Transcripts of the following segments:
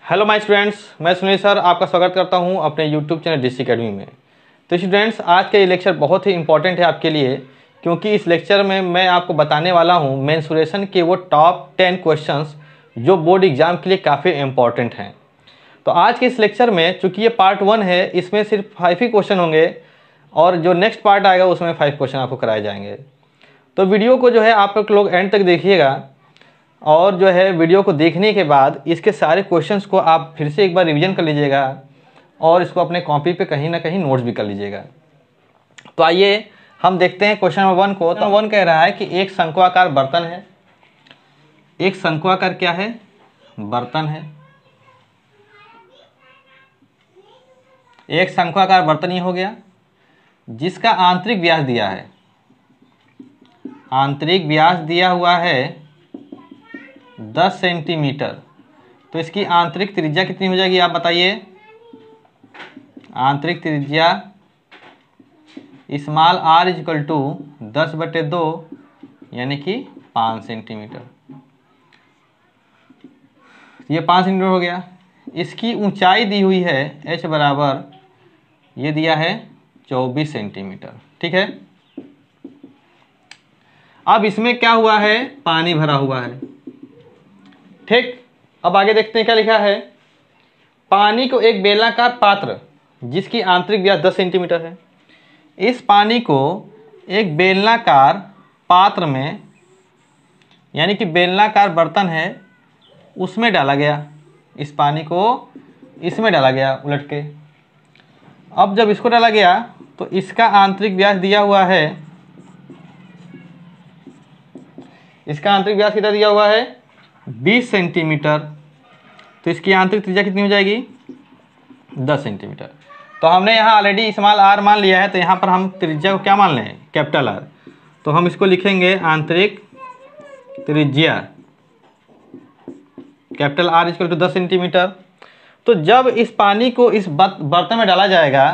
Hello my students, मैं Sunil sir आपका स्वागत करता हूं अपने यूट्यूब चैनल डीसी अकेडमी में। तो स्टूडेंट्स, आज का ये लेक्चर बहुत ही इंपॉर्टेंट है आपके लिए, क्योंकि इस लेक्चर में मैं आपको बताने वाला हूं मेंसुरेशन के वो टॉप 10 क्वेश्चंस जो बोर्ड एग्जाम के लिए काफ़ी इंपॉर्टेंट हैं। तो आज के इस लेक्चर में, चूँकि ये पार्ट 1 है, इसमें सिर्फ 5 ही क्वेश्चन होंगे और जो नेक्स्ट पार्ट आएगा उसमें 5 क्वेश्चन आपको कराए जाएंगे। तो वीडियो को जो है आप लोग एंड तक देखिएगा और जो है वीडियो को देखने के बाद इसके सारे क्वेश्चंस को आप फिर से एक बार रिवीजन कर लीजिएगा और इसको अपने कॉपी पे कहीं ना कहीं नोट्स भी कर लीजिएगा। तो आइए हम देखते हैं क्वेश्चन नंबर 1 को। तो 1 कह रहा है कि एक शंक्वाकार बर्तन है। एक शंक्वाकार क्या है? बर्तन है। एक शंक्वाकार बर्तन ये हो गया जिसका आंतरिक व्यास दिया है। आंतरिक व्यास दिया हुआ है 10 सेंटीमीटर। तो इसकी आंतरिक त्रिज्या कितनी हो जाएगी आप बताइए? आंतरिक त्रिज्या स्मॉल r इक्वल टू 10/2 यानी कि 5 सेंटीमीटर। ये 5 सेंटीमीटर हो गया। इसकी ऊंचाई दी हुई है h बराबर, ये दिया है 24 सेंटीमीटर। ठीक है। अब इसमें क्या हुआ है? पानी भरा हुआ है। ठीक। अब आगे देखते हैं क्या लिखा है। पानी को एक बेलनाकार पात्र जिसकी आंतरिक व्यास 10 सेंटीमीटर है, इस पानी को एक बेलनाकार पात्र में, यानी कि बेलनाकार बर्तन है, उसमें डाला गया। इस पानी को इसमें डाला गया उलट के। अब जब इसको डाला गया तो इसका आंतरिक व्यास दिया हुआ है, इसका आंतरिक व्यास कितना दिया हुआ है? 20 सेंटीमीटर। तो इसकी आंतरिक त्रिज्या कितनी हो जाएगी? 10 सेंटीमीटर। तो हमने यहाँ ऑलरेडी स्मॉल r मान लिया है, तो यहाँ पर हम त्रिज्या को क्या मान लें? Capital R। तो हम इसको लिखेंगे आंतरिक त्रिज्या capital R equal to 10 centimetre. तो जब इस पानी को इस बर्तन में डाला जाएगा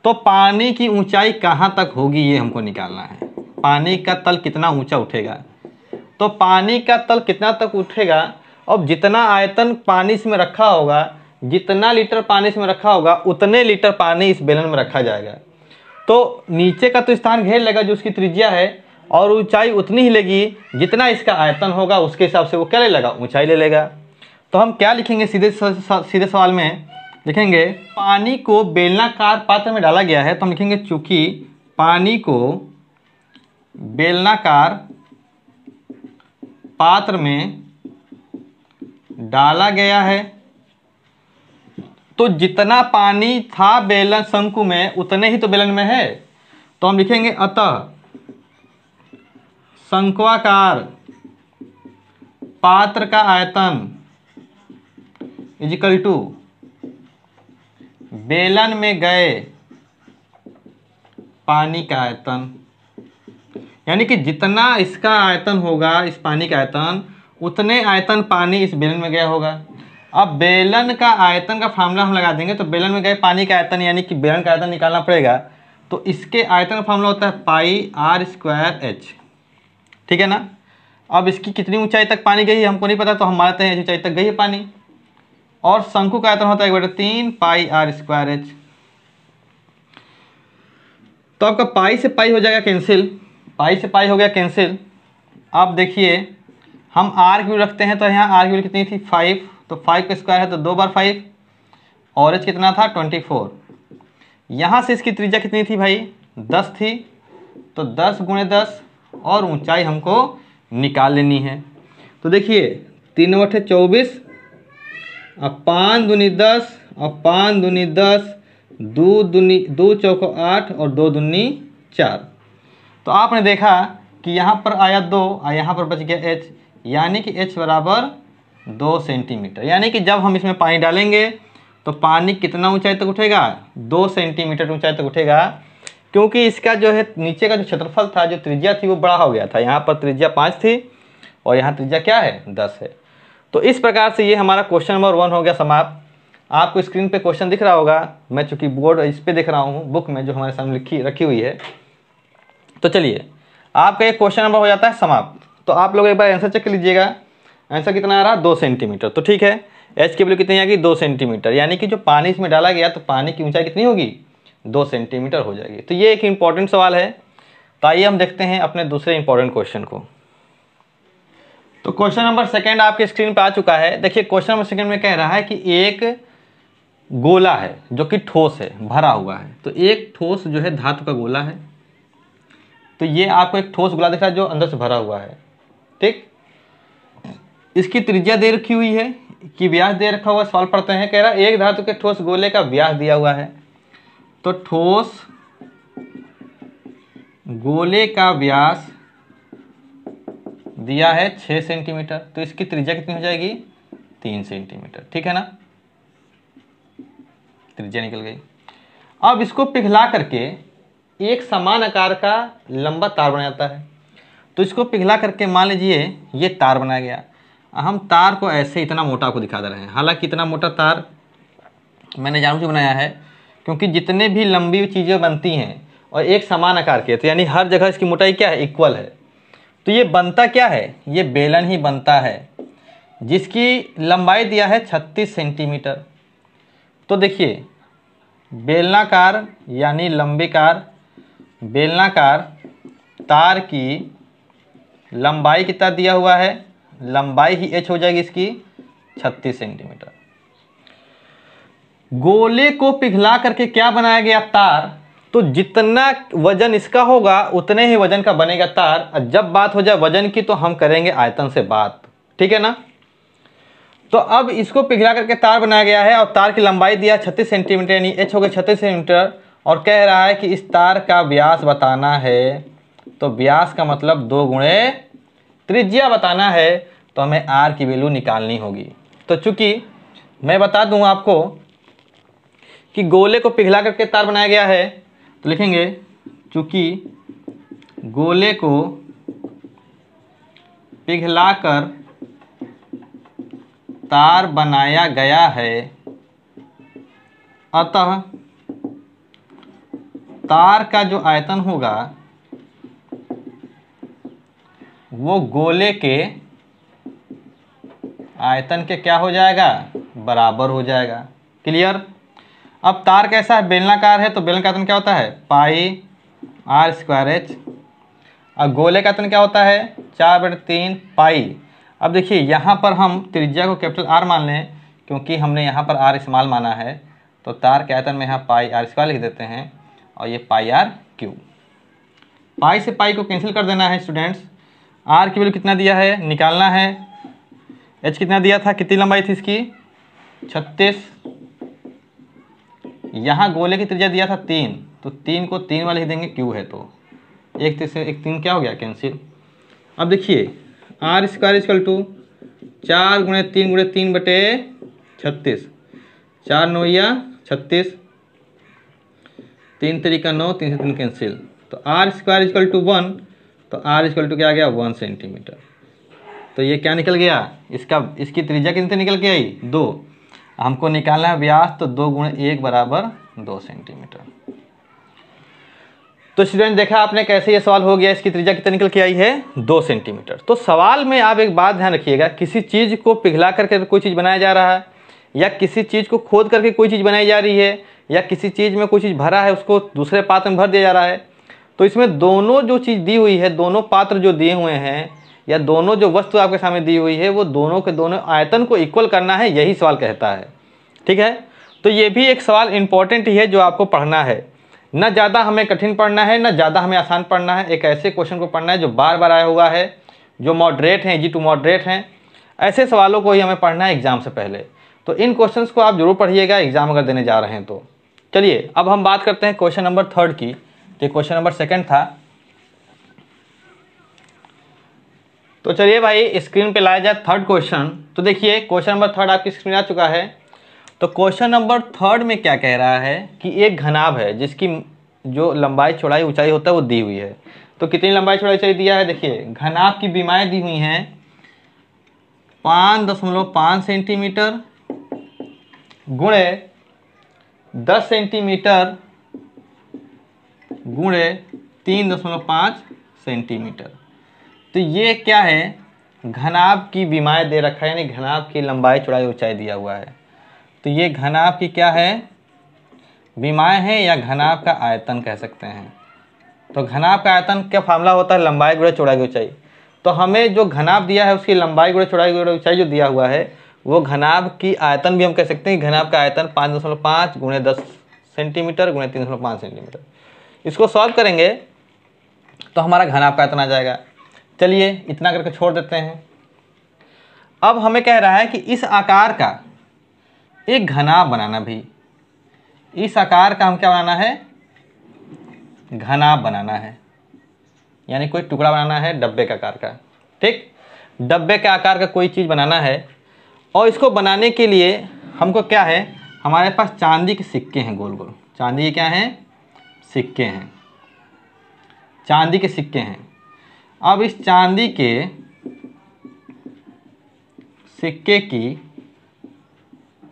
तो पानी की ऊंचाई कहाँ तक होगी ये हमको निकालना है। पानी का तल कितना ऊंचा उठेगा? तो पानी का तल कितना तक उठेगा? अब जितना आयतन पानी इसमें रखा होगा, जितना लीटर पानी इसमें रखा होगा, उतने लीटर पानी इस बेलन में रखा जाएगा। तो नीचे का तो स्थान घेर लेगा जो उसकी त्रिज्या है, और ऊंचाई उतनी ही लेगी जितना इसका आयतन होगा, उसके हिसाब से वो क्या ले लेगा? ऊंचाई ले लेगा। तो हम क्या लिखेंगे? सीधे सवाल में लिखेंगे पानी को बेलनाकार पात्र में डाला गया है, तो हम लिखेंगे चूंकि पानी को बेलनाकार पात्र में डाला गया है, तो जितना पानी था बेलन शंकु में उतने ही तो बेलन में है। तो हम लिखेंगे अतः शंक्वाकार पात्र का आयतन इक्वल टू बेलन में गए पानी का आयतन, यानी कि जितना इसका आयतन होगा, इस पानी का आयतन, उतने आयतन पानी इस बेलन में गया होगा। अब बेलन का आयतन का फार्मूला हम लगा देंगे, तो बेलन में गए पानी का आयतन यानी कि बेलन का आयतन निकालना पड़ेगा। तो इसके आयतन का फार्मूला होता है पाई r स्क्वायर h। ठीक है ना। अब इसकी कितनी ऊंचाई तक पानी गई हमको नहीं पता, तो हम मानते हैं ऊंचाई तक गई है पानी। और शंकु का आयतन होता है 1/3 पाई r स्क्वायर h। तो आपका पाई से पाई हो जाएगा कैंसिल, पाई से पाई हो गया कैंसिल। अब देखिए हम r की वैल्यू रखते हैं, तो यहाँ r की वैल्यू कितनी थी? 5। तो 5 का स्क्वायर है तो 2 बार 5, और h कितना था? 24। यहाँ से इसकी त्रिज्या कितनी थी भाई? 10 थी। तो 10 × 10, और ऊंचाई हमको निकाल लेनी है। तो देखिए 3 × 8 24, अब 5 दूनी 10, और 5 दूनी 10, 2 चौको 8, और 2 दूनी 4। तो आपने देखा कि यहाँ पर आया 2 और यहाँ पर बच गया h, यानी कि h बराबर 2 सेंटीमीटर। यानी कि जब हम इसमें पानी डालेंगे तो पानी कितना ऊंचाई तक उठेगा? 2 सेंटीमीटर ऊंचाई तक उठेगा, क्योंकि इसका जो है नीचे का जो क्षेत्रफल था, जो त्रिज्या थी, वो बड़ा हो गया था। यहाँ पर त्रिज्या 5 थी और यहाँ त्रिज्या क्या है? 10 है। तो इस प्रकार से ये हमारा क्वेश्चन नंबर 1 हो गया समाप्त। आपको स्क्रीन पे क्वेश्चन दिख रहा होगा, मैं चूँकि बोर्ड इस पर देख रहा हूँ बुक में जो हमारे सामने रखी हुई है। तो चलिए आपका एक क्वेश्चन नंबर हो जाता है समाप्त। तो आप लोग एक बार आंसर चेक कर लीजिएगा। आंसर कितना आ रहा? 2 सेंटीमीटर। तो ठीक है, एच की वैल्यू कितनी आ गई 2 सेंटीमीटर, यानी कि जो पानी इसमें डाला गया तो पानी की ऊंचाई कितनी होगी 2 सेंटीमीटर हो जाएगी। तो ये एक इंपॉर्टेंट सवाल है। तो आइए हम देखते हैं अपने दूसरे इंपॉर्टेंट क्वेश्चन को। तो क्वेश्चन नंबर सेकंड आपके स्क्रीन पर आ चुका है। देखिए क्वेश्चन नंबर सेकंड में कह रहा है कि एक गोला है जो कि ठोस है, भरा हुआ है। तो एक ठोस जो है धातु का गोला है। तो ये आपको एक ठोस गोला दिख रहा है जो अंदर से भरा हुआ है, ठीक। इसकी त्रिज्या दे रखी हुई है कि व्यास दे रखा हुआ। सवाल पढ़ते हैं, कह रहा है एक धातु के ठोस गोले का व्यास दिया हुआ है। तो ठोस गोले का व्यास दिया है 6 सेंटीमीटर। तो इसकी त्रिज्या कितनी हो जाएगी 3 सेंटीमीटर, ठीक है ना। त्रिज्या निकल गई। अब इसको पिघला करके एक समान आकार का लंबा तार बना जाता है। तो इसको पिघला करके मान लीजिए ये तार बनाया गया। हम तार को ऐसे इतना मोटा आपको दिखा दे रहे हैं। हालांकि इतना मोटा तार मैंने जानबूझ बनाया है क्योंकि जितने भी लंबी चीज़ें बनती हैं और एक समान आकार के, तो यानी हर जगह इसकी मोटाई क्या है इक्वल है। तो ये बनता क्या है, ये बेलन ही बनता है जिसकी लंबाई दिया है 36 सेंटीमीटर। तो देखिए बेलनाकार यानी लंबेकार बेलनाकार तार की लंबाई कितना दिया हुआ है, लंबाई ही h हो जाएगी इसकी 36 सेंटीमीटर। गोले को पिघला करके क्या बनाया गया तार। तो जितना वजन इसका होगा उतने ही वजन का बनेगा तार। और जब बात हो जाए वजन की तो हम करेंगे आयतन से बात, ठीक है ना। तो अब इसको पिघला करके तार बनाया गया है और तार की लंबाई दिया 36 सेंटीमीटर यानी h हो गया 36 सेंटीमीटर। और कह रहा है कि इस तार का व्यास बताना है। तो व्यास का मतलब 2 गुणे त्रिज्या बताना है। तो हमें r की वैल्यू निकालनी होगी। तो चूंकि मैं बता दूं आपको कि गोले को पिघला करके तार बनाया गया है, तो लिखेंगे चूंकि गोले को पिघलाकर तार बनाया गया है, अतः तार का जो आयतन होगा वो गोले के आयतन के क्या हो जाएगा, बराबर हो जाएगा। क्लियर। अब तार कैसा है, बेलनाकार है। तो बेलन का आयतन क्या होता है पाई r²h। अब गोले का आयतन क्या होता है 4/3 पाई। अब देखिए यहाँ पर हम त्रिज्या को कैपिटल R मान लें क्योंकि हमने यहाँ पर R इस्तेमाल माना है। तो तार के आयतन में यहाँ पाई r² लिख देते हैं और ये पाई r³। पाई से पाई को कैंसिल कर देना है स्टूडेंट्स। R की वैल्यू कितना दिया है निकालना है। h कितना दिया था, कितनी लंबाई थी इसकी 36। यहाँ गोले की त्रिज्या दिया था 3। तो 3 को 3 वाले लिख देंगे, Q है तो एक से एक 3 क्या हो गया कैंसिल। अब देखिए r² = 4 × 3 × 3/36। 4 9 36, 3 3 9, 3 से 3 कैंसिल। तो r² = 1। तो r क्या आ गया 1 सेंटीमीटर। तो ये क्या निकल गया, इसकी त्रिज्या कितनी निकल के आई 2। हमको निकालना है व्यास। तो 2 × 1 = 2 सेंटीमीटर। तो स्टूडेंट देखा आपने कैसे ये सवाल हो गया। इसकी त्रिज्या कितनी निकल के आई है 2 सेंटीमीटर। तो सवाल में आप एक बात ध्यान रखिएगा, किसी चीज़ को पिघला करके कोई चीज़ बनाया जा रहा है या किसी चीज़ को खोद करके कोई चीज़ बनाई जा रही है या किसी चीज़ में कोई चीज़ भरा है उसको दूसरे पात्र में भर दिया जा रहा है। तो इसमें दोनों जो चीज़ दी हुई है, दोनों पात्र जो दिए हुए हैं या दोनों जो वस्तु आपके सामने दी हुई है वो दोनों के दोनों आयतन को इक्वल करना है, यही सवाल कहता है, ठीक है। तो ये भी एक सवाल इंपॉर्टेंट ही है जो आपको पढ़ना है। न ज़्यादा हमें कठिन पढ़ना है न ज़्यादा हमें आसान पढ़ना है। एक ऐसे क्वेश्चन को पढ़ना है जो बार बार आया हुआ है, जो मॉडरेट हैं, इजी टू मॉडरेट हैं। ऐसे सवालों को ही हमें पढ़ना है एग्जाम से पहले। तो इन क्वेश्चंस को आप जरूर पढ़िएगा एग्जाम अगर देने जा रहे हैं तो। चलिए अब हम बात करते हैं क्वेश्चन नंबर 3 की। तो क्वेश्चन नंबर 2 था। तो चलिए भाई स्क्रीन पे लाया जाए 3rd क्वेश्चन। तो देखिए क्वेश्चन नंबर 3 आपकी स्क्रीन आ चुका है। तो क्वेश्चन नंबर 3 में क्या कह रहा है कि एक घनाभ है जिसकी जो लंबाई चौड़ाई ऊंचाई होता है वो दी हुई है। तो कितनी लंबाई चौड़ाई ऊंचाई दिया है, देखिए घनाभ की विमाएं दी हुई हैं 5.5 सेंटीमीटर गुणे 10 सेंटीमीटर गुणे 3.5 सेंटीमीटर। तो ये क्या है, घनाभ की विमाएँ दे रखा है, यानी घनाभ की लंबाई चौड़ाई ऊंचाई दिया हुआ है। तो ये घनाभ की क्या है, विमाएँ हैं, या घनाभ का आयतन कह सकते हैं। तो घनाभ का आयतन क्या फार्मूला होता है, लंबाई गुणा चौड़ाई की ऊंचाई। तो हमें जो घनाभ दिया है उसकी लंबाई गुणा चौड़ाई गुणा ऊंचाई जो दिया हुआ है, वो घनाभ की आयतन भी हम कह सकते हैं। घनाभ का आयतन 5.5 गुणे 10 सेंटीमीटर गुणे 3.5 सेंटीमीटर। इसको सॉल्व करेंगे तो हमारा घनाभ का आयतन आ जाएगा। चलिए इतना करके छोड़ देते हैं। अब हमें कह रहा है कि इस आकार का एक घनाभ बनाना भी, इस आकार का हम क्या बनाना है, घनाभ बनाना है, यानी कोई टुकड़ा बनाना है डब्बे के आकार का। ठीक, डब्बे के आकार का कोई चीज़ बनाना है। और इसको बनाने के लिए हमको क्या है, हमारे पास चांदी के सिक्के हैं गोल गोल। चांदी के क्या हैं, सिक्के हैं, चांदी के सिक्के हैं। अब इस चांदी के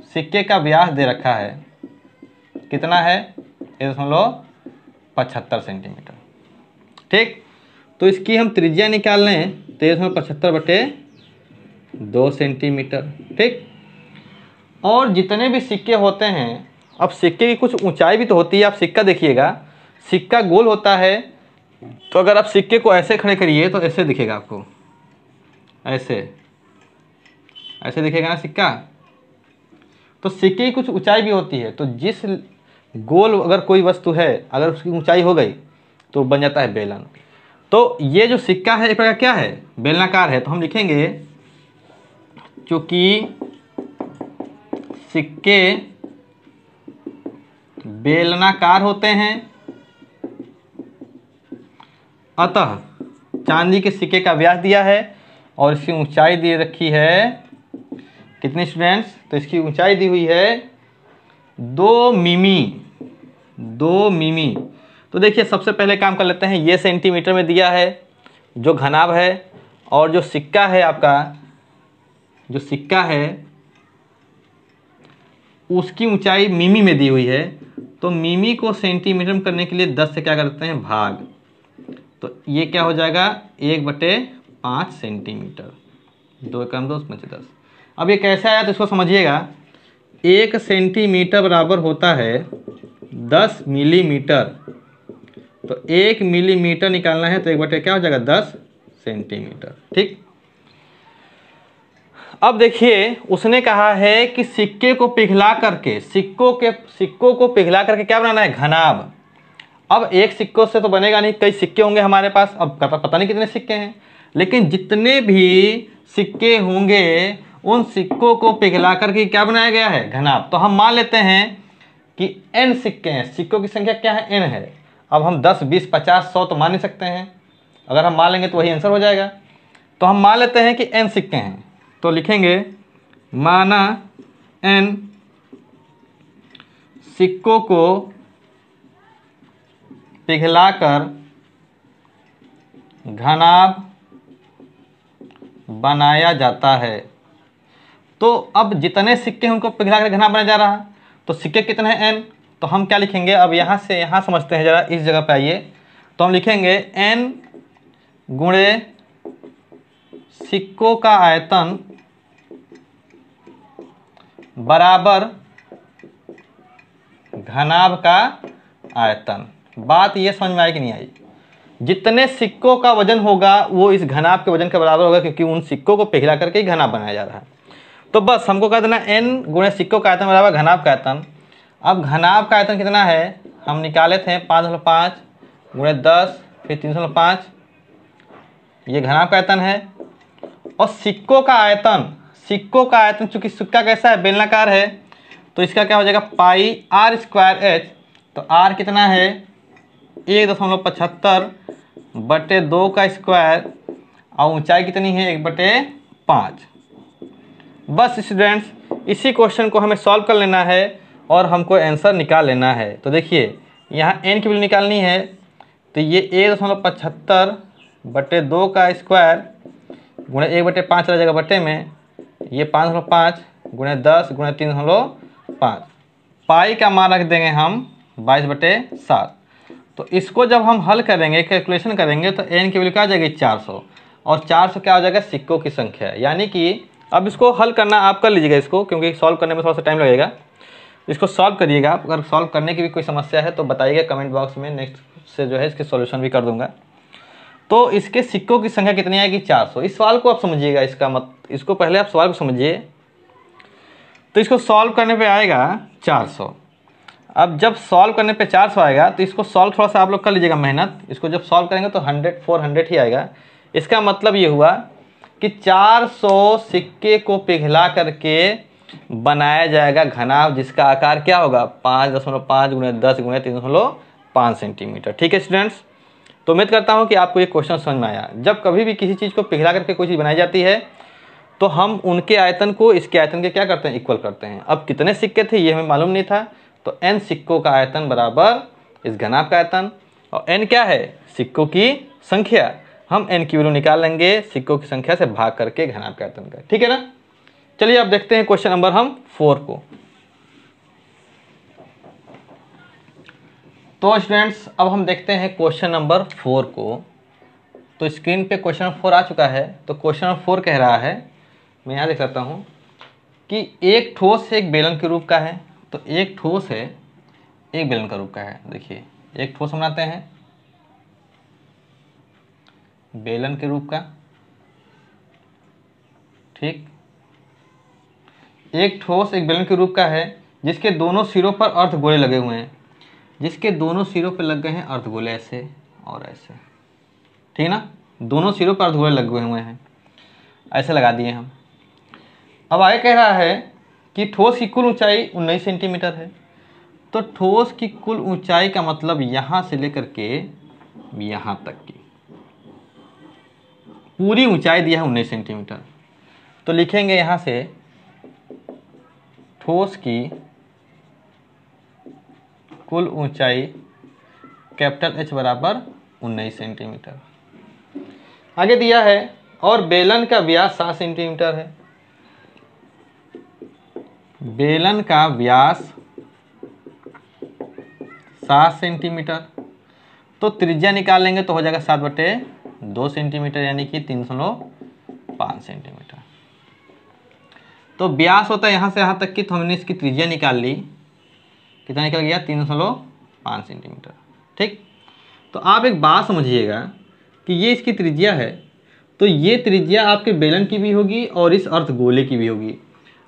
सिक्के का व्यास दे रखा है, कितना है, 1.75 सेंटीमीटर। ठीक, तो इसकी हम त्रिज्या निकाल लें, 13.75/2 सेंटीमीटर। ठीक, और जितने भी सिक्के होते हैं, अब सिक्के की कुछ ऊंचाई भी तो होती है। आप सिक्का देखिएगा, सिक्का गोल होता है, तो अगर आप सिक्के को ऐसे खड़े करिए तो ऐसे दिखेगा आपको, ऐसे दिखेगा ना सिक्का। तो सिक्के की कुछ ऊंचाई भी होती है। तो जिस गोल अगर कोई वस्तु है, अगर उसकी ऊंचाई हो गई तो बन जाता है बेलन। तो ये जो सिक्का है एक प्रकार क्या है, बेलनाकार है। तो हम लिखेंगे चूंकि सिक्के बेलनाकार होते हैं, अतः चांदी के सिक्के का व्यास दिया है और इसकी ऊंचाई दे रखी है कितनी स्टूडेंट्स, तो इसकी ऊंचाई दी हुई है 2 मिमी। तो देखिए सबसे पहले काम कर लेते हैं, ये सेंटीमीटर में दिया है जो घनाभ है, और जो सिक्का है आपका, जो सिक्का है उसकी ऊंचाई मिमी में दी हुई है। तो मिमी को सेंटीमीटर में करने के लिए 10 से क्या करते हैं भाग, तो ये क्या हो जाएगा 1/5 सेंटीमीटर। 2 कम 2 5 10। अब ये कैसे आया तो इसको समझिएगा। 1 सेंटीमीटर बराबर होता है 10 मिलीमीटर। तो 1 मिलीमीटर निकालना है तो 1/, क्या हो जाएगा 10 सेंटीमीटर। ठीक, अब देखिए उसने कहा है कि सिक्के को पिघला करके, सिक्कों को पिघला करके क्या बनाना है, घनाभ। अब एक सिक्कों से तो बनेगा नहीं, कई सिक्के होंगे हमारे पास। अब पता नहीं कितने सिक्के हैं, लेकिन जितने भी सिक्के होंगे उन सिक्कों को पिघला करके क्या बनाया गया है, घनाभ। तो हम मान लेते हैं कि n सिक्के हैं, सिक्कों की संख्या क्या है, n है। अब हम 10 20 50 100 तो मान नहीं सकते हैं, अगर हम मान लेंगे तो वही आंसर हो जाएगा। तो हम मान लेते हैं कि n सिक्के हैं, तो लिखेंगे माना n सिक्कों को पिघलाकर घनाभ बनाया जाता है। तो अब जितने सिक्के हैं उनको पिघलाकर घनाभ बनाया जा रहा है, तो सिक्के कितने हैं n, तो हम क्या लिखेंगे, अब यहाँ से यहाँ समझते हैं, जरा इस जगह पे आइए। तो हम लिखेंगे n गुणे सिक्कों का आयतन बराबर घनाभ का आयतन। बात ये समझ में आई कि नहीं आई, जितने सिक्कों का वजन होगा वो इस घनाभ के वजन के बराबर होगा, क्योंकि उन सिक्कों को पिघला करके ही घनाभ बनाया जा रहा है। तो बस हमको कह देना n गुणे सिक्कों का आयतन बराबर घनाभ का आयतन। अब घनाभ का आयतन कितना है, हम निकाले थे 5.5 गुणे 10 फिर 3.5, ये घनाभ का आयतन है। और सिक्कों का आयतन चूंकि सिक्का कैसा है, बेलनाकार है, तो इसका क्या हो जाएगा पाई r²h। तो r कितना है 1.75/2 का स्क्वायर, और ऊंचाई कितनी है 1/5। बस स्टूडेंट्स इसी क्वेश्चन को हमें सॉल्व कर लेना है और हमको आंसर निकाल लेना है। तो देखिए यहाँ n की वैल्यू निकालनी है, तो ये 1.75/2 का स्क्वायर गुणे 1/5 रह जाएगा बटे में, ये 5.5 गुणे 10 गुणे 3.5, पाई का मान रख देंगे हम 22/7। तो इसको जब हम हल करेंगे, कैलकुलेशन करेंगे, तो n की वैल्यू क्या आ जाएगी 400। और 400 क्या हो जाएगा, सिक्कों की संख्या है। यानी कि अब इसको हल करना आप कर लीजिएगा इसको, क्योंकि सॉल्व करने में थोड़ा सा टाइम लगेगा। इसको सॉल्व करिएगा आप। अगर सॉल्व करने की भी कोई समस्या है तो बताइएगा कमेंट बॉक्स में, नेक्स्ट से जो है इसके सॉल्यूशन भी कर दूंगा। तो इसके सिक्कों की संख्या कितनी आएगी, 400। इस सवाल को आप समझिएगा, इसको पहले आप सवाल को समझिए। तो इसको सॉल्व करने पे आएगा 400। अब जब सॉल्व करने पे 400 आएगा तो इसको सॉल्व थोड़ा सा आप लोग कर लीजिएगा मेहनत। इसको जब सॉल्व करेंगे तो 400 ही आएगा। इसका मतलब ये हुआ कि 400 सिक्के को पिघला करके बनाया जाएगा घनाभ, जिसका आकार क्या होगा, 5.5 × 10 × 3.5 सेंटीमीटर। ठीक है स्टूडेंट्स, तो उम्मीद करता हूँ कि आपको ये क्वेश्चन समझ में आया। जब कभी भी किसी चीज़ को पिघला करके कोई चीज़ बनाई जाती है तो हम उनके आयतन को इसके आयतन के क्या करते हैं, इक्वल करते हैं। अब कितने सिक्के थे ये हमें मालूम नहीं था, तो n सिक्कों का आयतन बराबर इस घनाभ का आयतन, और n क्या है, सिक्कों की संख्या। हम n की वैल्यू निकाल लेंगे सिक्कों की संख्या से भाग करके घनाभ का आयतन का। ठीक है ना। चलिए अब देखते हैं क्वेश्चन नंबर हम 4 को। तो स्टूडेंट्स अब हम देखते हैं क्वेश्चन नंबर 4 को। तो स्क्रीन पे क्वेश्चन नंबर 4 आ चुका है। तो क्वेश्चन नंबर 4 कह रहा है, मैं यहाँ देख सकता हूँ कि एक ठोस एक बेलन के रूप का है। तो एक ठोस है एक बेलन का रूप का है। देखिए एक ठोस हम बनाते हैं बेलन के रूप का, ठीक। एक ठोस एक बेलन के रूप का है जिसके दोनों सिरों पर अर्धगोले लगे हुए हैं, जिसके दोनों सिरों पर लग गए हैं अर्धगोले, ऐसे और ऐसे, ठीक ना। दोनों सिरों पर अर्धगोले लगे हुए हैं, ऐसे लगा दिए हम। अब आगे कह रहा है कि ठोस की कुल ऊंचाई 19 सेंटीमीटर है। तो ठोस की कुल ऊंचाई का मतलब यहाँ से लेकर के यहाँ तक की पूरी ऊंचाई दिया है 19 सेंटीमीटर। तो लिखेंगे यहाँ से ठोस की कुल ऊंचाई कैपिटल H बराबर 19 सेंटीमीटर। आगे दिया है और बेलन का व्यास 7 सेंटीमीटर है। बेलन का व्यास 7 सेंटीमीटर। तो त्रिज्या निकाल लेंगे तो हो जाएगा 7/2 सेंटीमीटर, यानी कि 3.5 सेंटीमीटर। तो व्यास होता है यहाँ से यहाँ तक की, तो हमने इसकी त्रिज्या निकाल ली। कितना निकल गया, 3.5 सेंटीमीटर। ठीक। तो आप एक बात समझिएगा कि ये इसकी त्रिज्या है, तो ये त्रिज्या आपके बेलन की भी होगी और इस अर्धगोले की भी होगी।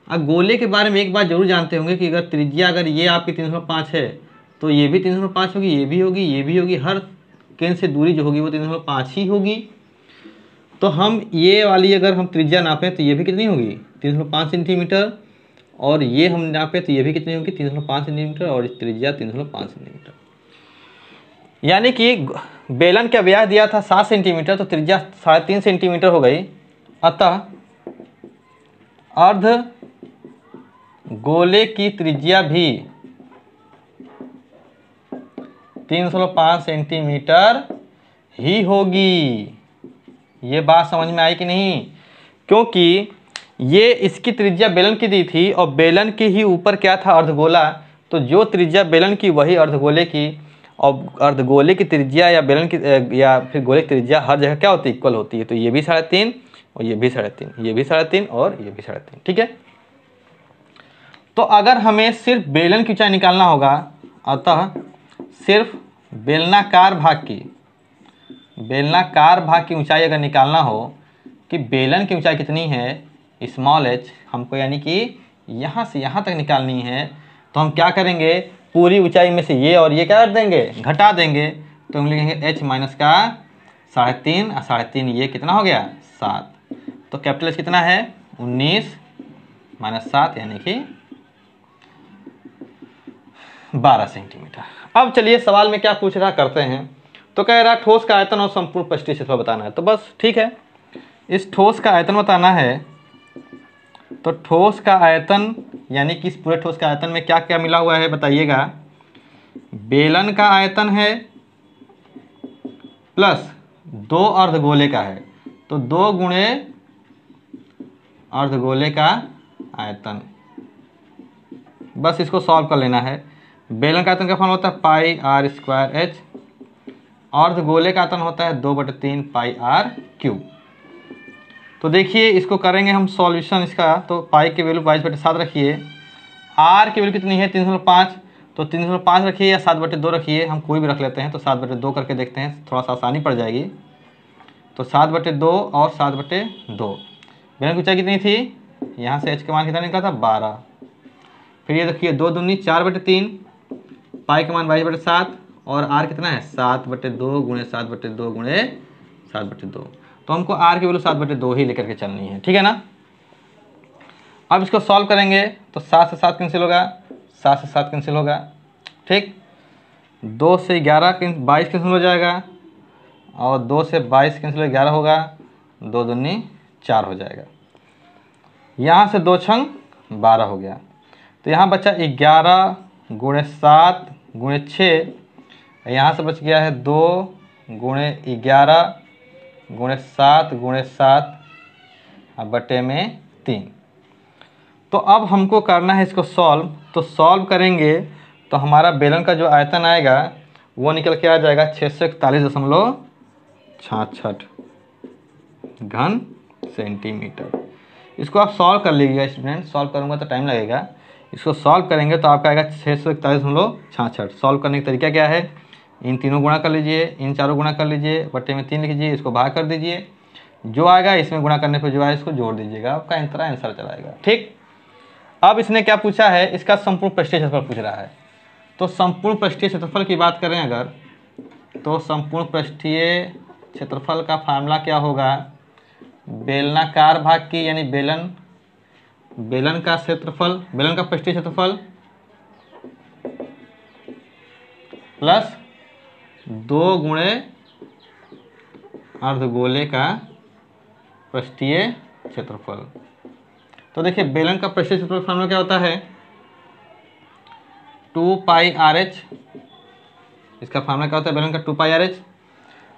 अब गोले के बारे में एक बात जरूर जानते होंगे कि अगर त्रिज्या अगर ये आपकी 3.5 है तो ये भी 3.5 होगी, ये भी होगी, ये भी होगी। हर केंद्र से दूरी जो होगी वो 3.5 ही होगी। तो हम ये वाली अगर हम त्रिज्या नापें तो ये भी कितनी होगी, 3.5 सेंटीमीटर, और ये हम नापें तो ये भी कितनी होगी, 3.5 सेंटीमीटर, और इस त्रिज्या 3.5 सेंटीमीटर। यानी कि बेलन का व्यास दिया था 7 सेंटीमीटर, तो त्रिज्या 3.5 सेंटीमीटर हो गई। अतः अर्ध गोले की त्रिज्या भी 3.5 सेंटीमीटर ही होगी। ये बात समझ में आई कि नहीं, क्योंकि ये इसकी त्रिज्या बेलन की दी थी और बेलन के ही ऊपर क्या था, अर्धगोला। तो जो त्रिज्या बेलन की वही अर्धगोले की, और अर्धगोले की त्रिज्या या बेलन की या फिर गोले की त्रिज्या हर जगह क्या होती है, इक्वल होती है। तो ये भी 3.5 और ये भी 3.5, ये भी 3.5 और ये भी 3.5। ठीक है। तो अगर हमें सिर्फ बेलन की ऊंचाई निकालना होगा, अतः सिर्फ बेलनाकार भाग की ऊंचाई अगर निकालना हो कि बेलन की ऊंचाई कितनी है, स्मॉल h हमको, यानी कि यहाँ से यहाँ तक निकालनी है, तो हम क्या करेंगे, पूरी ऊंचाई में से ये और ये क्या कर देंगे, घटा देंगे। तो हम लिखेंगे h माइनस का 3.5 और 3.5 ये कितना हो गया, 7। तो कैपिटल H कितना है, 19 माइनस 7 यानी कि 12 सेंटीमीटर। अब चलिए सवाल में क्या पूछ रहा करते हैं। तो कह रहा ठोस का आयतन और संपूर्ण पृष्ठीय क्षेत्रफल बताना है। तो बस ठीक है, इस ठोस का आयतन बताना है। तो ठोस का आयतन यानी कि इस पूरे ठोस का आयतन में क्या क्या मिला हुआ है बताइएगा। बेलन का आयतन है प्लस 2 अर्धगोले का है, तो 2 गुणे अर्धगोले का आयतन। बस इसको सॉल्व कर लेना है। बेलन का आयतन का फॉर्मूला होता है पाई आर स्क्वायर एच, अर्धगोले का आयतन होता है 2/3 पाई आर क्यूब। तो देखिए इसको करेंगे हम सॉल्यूशन इसका, तो पाई की वैल्यू 22/7 रखिए, आर की वैल्यू कितनी है 3.5, तो 3.5 रखिए या 7/2 रखिए, हम कोई भी रख लेते हैं। तो 7/2 करके देखते हैं, थोड़ा सा आसानी पड़ जाएगी। तो 7/2 और 7/2, बेलन की ऊंचाई कितनी थी, यहाँ से एच का मान कितना निकला था 12। फिर ये देखिए 2 दूनी 4/3, पाई का मान 22/7 और आर कितना है 7/2 गुणे 7/2 गुणे 7/2। तो हमको आर की वैल्यू 7/2 ही लेकर के चलनी है, ठीक है ना। अब इसको सॉल्व करेंगे तो 7 से 7 कैंसिल होगा, 7 से 7 कैंसिल होगा, ठीक। 2 से 22 कैंसिल हो जाएगा और 2 से 22 कैंसिल 11 होगा, 2 दूनी 4 हो जाएगा। यहाँ से 2 छंग 12 हो गया, तो यहाँ बचा 11 गुणे 7 गुणे 6, यहाँ से बच गया है 2 गुणे 11 गुणे 7 गुणे 7 बटे में 3। तो अब हमको करना है इसको सॉल्व। तो सॉल्व करेंगे तो हमारा बेलन का जो आयतन आएगा वो निकल के आ जाएगा 641.66 घन सेंटीमीटर। इसको आप सॉल्व कर लीजिएगा स्टूडेंट, सॉल्व करूँगा तो टाइम लगेगा। इसको सॉल्व करेंगे तो आपका आएगा 641.66। सॉल्व करने का तरीका क्या है, इन तीनों गुणा कर लीजिए, इन चारों गुणा कर लीजिए, बट्टे में 3 लिखिए, इसको भाग कर दीजिए, जो आएगा इसमें गुणा करने पर जो आएगा इसको जोड़ दीजिएगा, आपका आंसर चलाएगा, ठीक। अब इसने क्या पूछा है, इसका संपूर्ण पृष्ठीय क्षेत्रफल पूछ रहा है। तो संपूर्ण पृष्ठीय क्षेत्रफल की बात करें अगर, तो संपूर्ण पृष्ठीय क्षेत्रफल का फार्मूला क्या होगा, बेलनाकार भाग की यानी बेलन का क्षेत्रफल, बेलन का पृष्ठीय क्षेत्रफल प्लस 2 गुणे अर्धगोले का पृष्ठीय क्षेत्रफल। तो देखिए बेलन का पृष्ठीय क्षेत्रफल फार्मूला क्या होता है, 2πRh। इसका फार्मूला क्या होता है बेलन का 2πRh।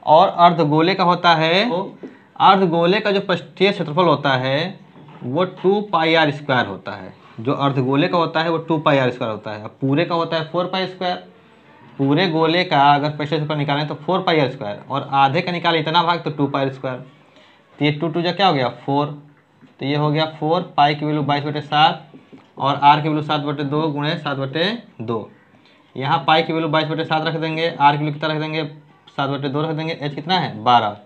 और अर्धगोले का होता है, तो अर्धगोले का जो पृष्ठीय क्षेत्रफल होता है वो 2πr² होता है। जो अर्धगोले का होता है वो 2πr² होता है। अब पूरे का होता है 4π²। पूरे गोले का अगर पृष्ठीय क्षेत्रफल निकालें तो 4πr² और आधे का निकालें इतना भाग तो 2πr²। तो ये 2 2 जा क्या हो गया 4, तो ये हो गया 4। पाई की वैल्यू 22/7 और आर की वैल्यू 7/2 गुणे 7/2। यहाँ पाई की वैल्यू 22/7 रख देंगे, आर की वैल्यू कितना रख देंगे 7/2 रख देंगे, एच कितना है 12।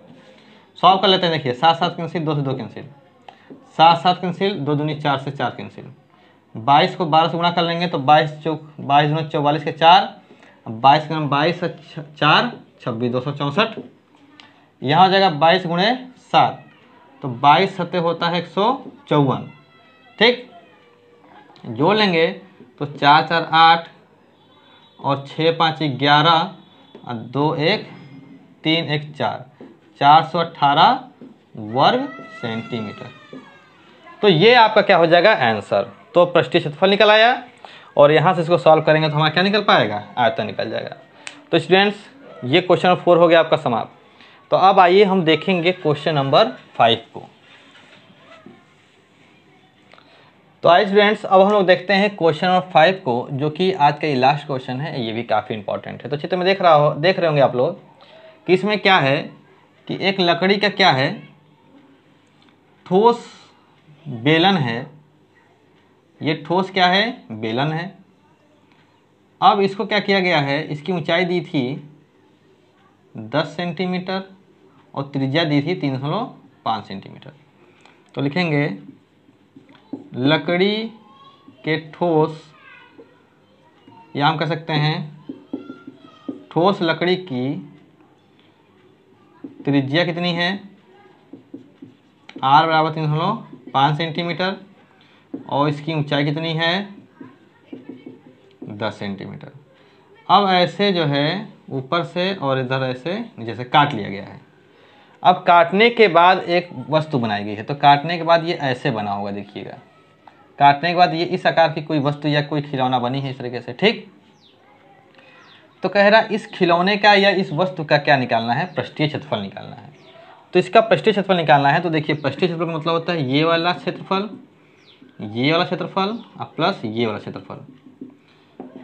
सॉल्व कर लेते हैं, देखिए 7 7 कैंसिल, 2 से 2 कैंसिल, 7 7 कैंसिल, 2 दूनी 4 से 4 कैंसिल। 22 को 12 से गुणा कर लेंगे तो 22 दूनी 44 के 4, 22 का 22 4 26 264। यहाँ हो जाएगा 22 गुणे 7, तो 22 सत्ते होता है 154, ठीक। जोड़ लेंगे तो 4 4 8 और 6 5 11 और 2 1 3 1 4, 418 वर्ग सेंटीमीटर। तो ये आपका क्या हो जाएगा आंसर। तो पृष्ठीय क्षेत्रफल निकल आया और यहाँ से इसको सॉल्व करेंगे तो हमारा क्या निकल पाएगा, आयतन निकल जाएगा। तो स्टूडेंट्स ये क्वेश्चन नंबर 4 हो गया आपका समाप्त। तो अब आइए हम देखेंगे क्वेश्चन नंबर 5 को। तो आइए स्टूडेंट्स अब हम लोग देखते हैं क्वेश्चन नंबर 5 को, जो कि आज का ये लास्ट क्वेश्चन है। ये भी काफ़ी इंपॉर्टेंट है। तो चित्र में देख रहे होंगे आप लोग कि इसमें क्या है कि एक लकड़ी का क्या है, ठोस बेलन है। ये ठोस क्या है, बेलन है। अब इसको क्या किया गया है, इसकी ऊंचाई दी थी 10 सेंटीमीटर और त्रिज्या दी थी 3.5 सेंटीमीटर। तो लिखेंगे लकड़ी के ठोस, या हम कह सकते हैं ठोस लकड़ी की त्रिज्या कितनी है, r बराबर 3.5 सेंटीमीटर और इसकी ऊंचाई कितनी है 10 सेंटीमीटर। अब ऐसे जो है ऊपर से और इधर ऐसे नीचे से काट लिया गया है। अब काटने के बाद एक वस्तु बनाई गई है। तो काटने के बाद ये ऐसे बना होगा, देखिएगा काटने के बाद ये इस आकार की कोई वस्तु या कोई खिलौना बनी है इस तरीके से, ठीक। तो कह रहा इस खिलौने का या इस वस्तु का क्या निकालना है, पृष्ठीय क्षेत्रफल निकालना है। तो इसका पृष्ठीय क्षेत्रफल निकालना है। तो देखिए पृष्ठीय क्षेत्रफल का मतलब होता है ये वाला क्षेत्रफल, ये वाला क्षेत्रफल और प्लस ये वाला क्षेत्रफल,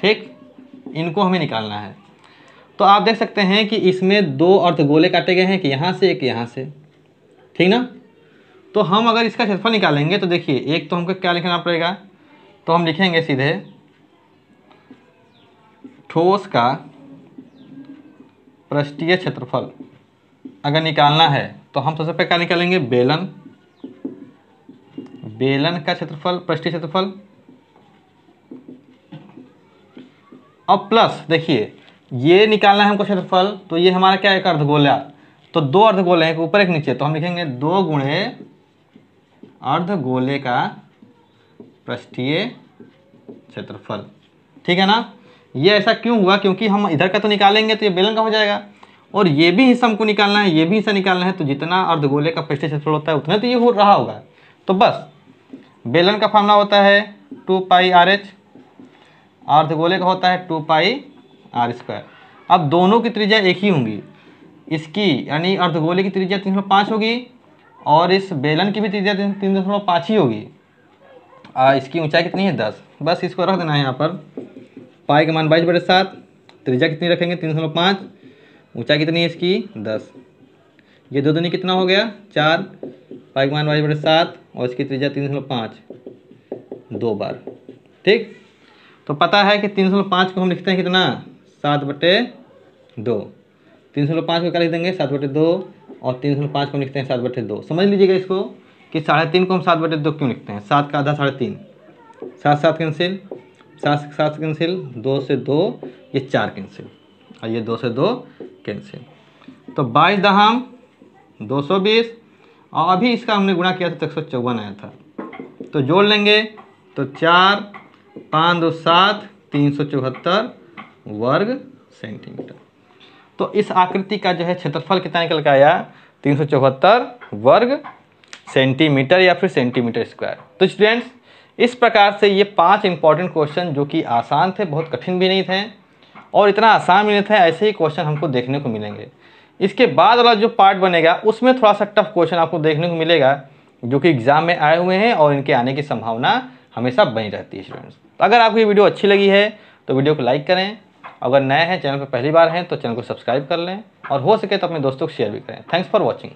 ठीक। इनको हमें निकालना है। तो आप देख सकते हैं कि इसमें 2 अर्धगोले काटे गए हैं, कि यहाँ से एक यहाँ से, ठीक ना। तो हम अगर इसका क्षेत्रफल निकालेंगे तो देखिए, एक तो हमको क्या लिखना पड़ेगा, तो हम लिखेंगे सीधे ठोस का पृष्ठीय क्षेत्रफल अगर निकालना है तो हम सबसे पहले क्या निकालेंगे, बेलन का क्षेत्रफल, पृष्ठीय क्षेत्रफल। अब प्लस देखिए, ये निकालना है हमको क्षेत्रफल, तो ये हमारा क्या है, एक अर्धगोला। तो दो अर्धगोले हैं, एक ऊपर एक नीचे, तो हम लिखेंगे 2 गुणे अर्धगोले का पृष्ठीय क्षेत्रफल। ठीक है ना। ये ऐसा क्यों हुआ, क्योंकि हम इधर का तो निकालेंगे तो ये बेलन का हो जाएगा, और ये भी हिस्सा हमको निकालना है, ये भी हिस्सा निकालना है, तो जितना अर्धगोले का पृष्ठीय क्षेत्रफल होता है उतना तो ये हो रहा होगा। तो बस बेलन का फॉर्मूला होता है 2 पाई RH, अर्धगोले का होता है 2 पाई R²। अब दोनों की त्रिज्या एक ही होंगी, इसकी यानी अर्धगोले की त्रिज्या 3.5 होगी और इस बेलन की भी त्रिज्या 3.5 ही होगी। इसकी ऊंचाई कितनी है, 10। बस इसको रख देना है यहाँ पर, पाई का मान 22/7, त्रिज्या कितनी रखेंगे 3.5, ऊंचाई कितनी है इसकी 10। ये दो दूनी कितना हो गया 4, पाई का मान 22/7 और इसकी त्रिज्या 3.5, 2 बार। ठीक, तो पता है कि 3.5 को हम लिखते हैं कितना, 7/2। 3.5 को क्या लिख देंगे 7/2, और 3.5 को लिखते हैं 7/2। समझ लीजिएगा इसको कि 3.5 को हम 7/2 क्यों लिखते हैं, 7 का आधा 3.5, 7 7 कैंसिल, 7 7 कैंसिल, 2 से 2, ये 4 कैंसिल, और ये 2 से 2 कैंसिल। तो 22 दहम 220, और अभी इसका हमने गुणा किया था तो 154 आया था, तो जोड़ लेंगे तो 4 5 2 7, 374 वर्ग सेंटीमीटर। तो इस आकृति का जो है क्षेत्रफल कितना निकल के आया, 374 वर्ग सेंटीमीटर या फिर सेंटीमीटर स्क्वायर। तो स्टूडेंट्स, इस प्रकार से ये 5 इंपॉर्टेंट क्वेश्चन जो कि आसान थे, बहुत कठिन भी नहीं थे और इतना आसान भी नहीं थे, ऐसे ही क्वेश्चन हमको देखने को मिलेंगे। इसके बाद वाला जो पार्ट बनेगा उसमें थोड़ा सा टफ क्वेश्चन आपको देखने को मिलेगा जो कि एग्जाम में आए हुए हैं और इनके आने की संभावना हमेशा बनी रहती है स्टूडेंट्स। तो अगर आपको ये वीडियो अच्छी लगी है तो वीडियो को लाइक करें, अगर नए हैं चैनल पर पहली बार हैं तो चैनल को सब्सक्राइब कर लें, और हो सके तो अपने दोस्तों को शेयर भी करें। Thanks for watching.